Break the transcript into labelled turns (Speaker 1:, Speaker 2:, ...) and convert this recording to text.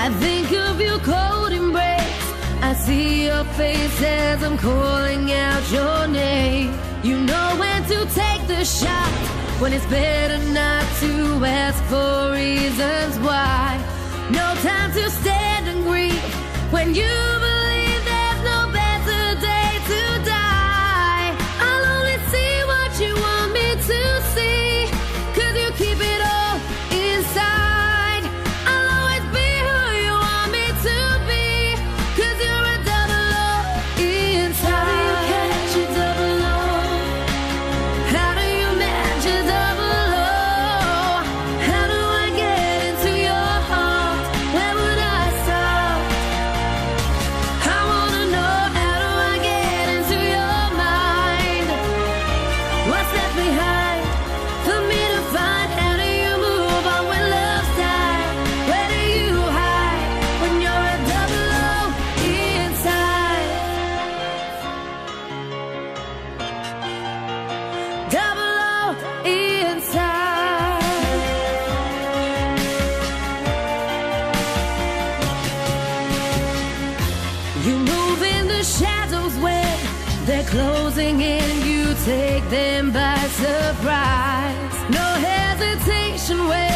Speaker 1: I think of your cold embrace. I see your face as I'm calling out your name. You know when to take the shot, when it's better not to ask for reasons why. No time to stand and grieve when you believe there's no better day to die. I'll only see what you want me to see, 'cause you keep it all inside. I'll always be who you want me to be, 'cause you're a double O inside. How do you catch a double O? How do you match a double O? How do I get into your heart? Where would I start? I wanna know, how do I get into your mind? What's left behind for me to find? How do you move on when love's died? Where do you hide when you're a double O inside? Double O inside. You move in the shadows when they're closing in. You take them by surprise. No hesitation when